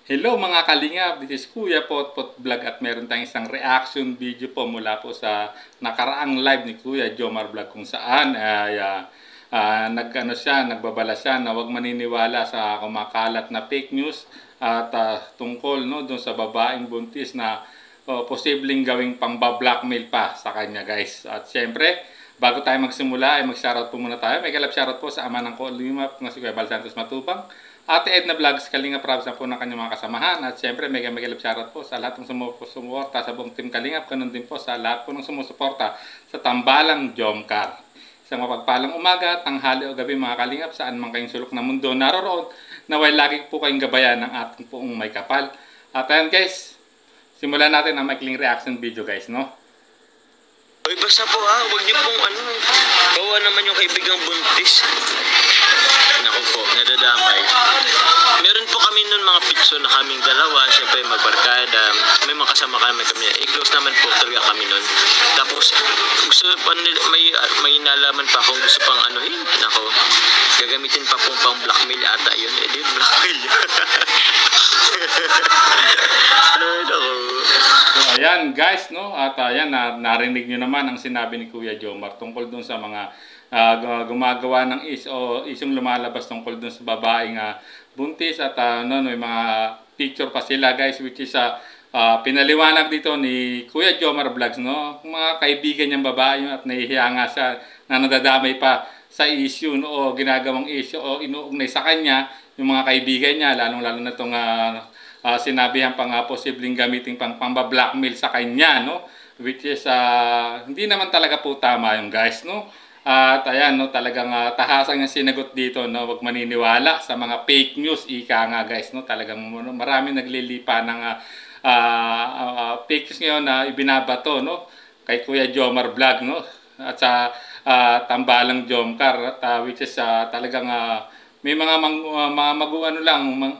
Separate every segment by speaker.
Speaker 1: Hello mga kalingap, this is Kuya Potpot Vlog at meron tayong isang reaction video po mula po sa nakaraang live ni Kuya Jomar Vlog kung saan ay nagbabala siya na huwag maniniwala sa kumakalat na fake news at tungkol doon sa babaeng buntis na posibleng gawing pangba-blackmail pa sa kanya guys. At syempre, bago tayo magsimula ay mag-shoutout po muna tayo. May kalap shoutout po sa ama ng Kalingap na si Kuya Bal Santos Matubang. Ate Edna Vlogs, Kalingap Rabs na po ng kanyang mga kasamahan. At syempre, mega love shoutout po sa lahat ng sumusuporta sa buong team Kalingap. Ganun din po sa lahat po ng sumusuporta sa Tambalang Jomcar. Isang mapagpalang umaga, tanghali o gabi mga Kalingap, saan man kayong sulok na mundo naroroon, naway lagi po kayong gabayan ng ating poong may kapal. At ayan guys, simulan natin ang maikling reaction video guys, no?
Speaker 2: Oy, basta po ha, huwag niyo pong bawa naman yung kaibigang buntis. Naku po, nadadamay. Meron po kami nun mga picture na kaming dalawa, syempre magbarkada, may mga kasama kami, close naman po talaga kami nun. Tapos, gusto pa may nalaman pa kung gusto pang naku, gagamitin pa pong pang blackmail ata yun, di blackmail.
Speaker 1: Ayan guys, no? At ayan, narinig nyo naman ang sinabi ni Kuya Jomar tungkol dun sa mga gumagawa ng isyong lumalabas tungkol dun sa babaeng buntis at may mga picture pa sila guys, which is pinaliwanag dito ni Kuya Jomar Vlogs, no? Mga kaibigan niyang babae at nahihiya nga siya na nadadamay pa sa issue, no? O ginagawang issue o inuugnay sa kanya yung mga kaibigan niya, lalong-lalo na itong sinabihan pa nga posibleng gamitin pang-blackmail sa kanya, no? Which is hindi naman talaga po tama yung guys, no? At ayan, no, talagang tahasan yung sinagot dito, no? Huwag maniniwala sa mga fake news, ika nga guys, no? Talagang marami naglilipa ng fake news ngayon na ibinabato, no? Kay Kuya Jomar Vlog, no? At sa Tambalang Jomcar, at which is talagang may mga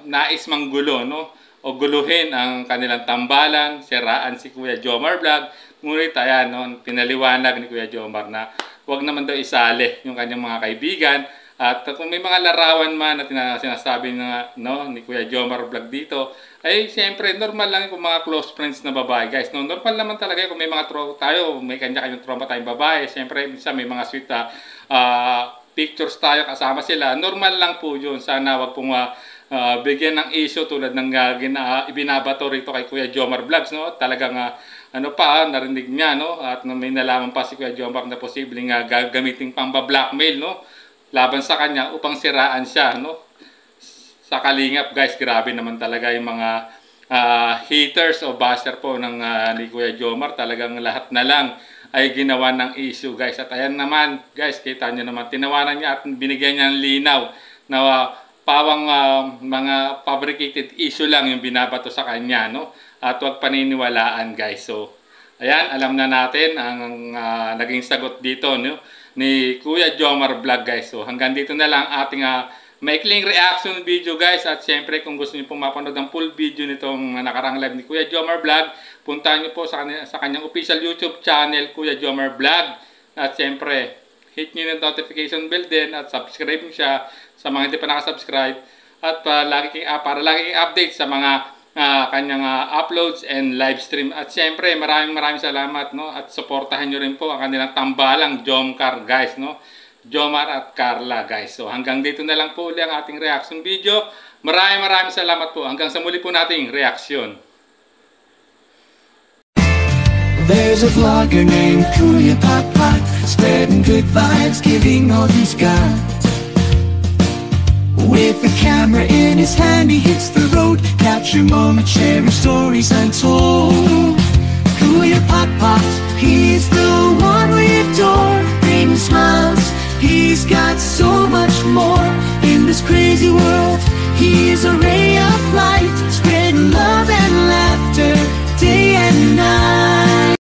Speaker 1: nais manggulo, no? O guluhin ang kanilang tambalan, siraan si Kuya Jomar Vlog. Ngunit ayan, no, pinaliwanag ni Kuya Jomar na huwag naman daw isali yung kanyang mga kaibigan. At kung may mga larawan man na sinasabi ni Kuya Jomar Vlog dito, ay siyempre normal lang kung mga close friends na babae guys. No, normal naman talaga kung may mga may kanya-kanyang trauma tayong babae. Siyempre minsan may mga sweet pictures tayo kasama sila. Normal lang po yun. Sana wag pong bigyan ng issue tulad ng ibinabato rito kay Kuya Jomar Vlogs, no? Talagang narinig niya, no? At may nalaman pa si Kuya Jomar na posibleng gagamitin pang-blackmail, no? Laban sa kanya upang siraan siya, no? Sa Kalingap guys, grabe naman talaga yung mga haters o basher po ng ni Kuya Jomar. Talagang lahat na lang ay ginawa ng issue guys. At ayan naman guys, kita nyo naman, tinawanan niya at binigyan niya ng linaw na pawang mga fabricated issue lang yung binabato sa kanya, no? At huwag paniniwalaan guys. So ayan, alam na natin ang naging sagot dito, no, ni Kuya Jomar Vlog guys. So hanggang dito na lang ating maikling reaction video guys. At syempre kung gusto niyo pong mapanood ang full video nitong nakarang live ni Kuya Jomar Vlog, puntahan niyo po sa kanyang official YouTube channel, Kuya Jomar Vlog. At syempre hit niyo yung notification bell din at subscribe niyo siya sa mga hindi pa nakasubscribe. At para lagi kayong update sa mga kanyang uploads and live stream. At syempre maraming salamat, no? At suportahan niyo rin po ang kanilang Tambalang Jomcar guys, no? Jomar at Carla guys. So hanggang dito na lang po uli ang ating reaction video. Maraming salamat po. Hanggang sa muli po nating reaksyon.
Speaker 3: There's a vlogger named Kuya Potpot, spreading good vibes, giving all he's got. With the camera in his hand, he hits the road, capture moments, sharing stories untold. Kuya Potpot, he's the one we adore, bringing smiles, he's got so much more. In this crazy world, he is a ray of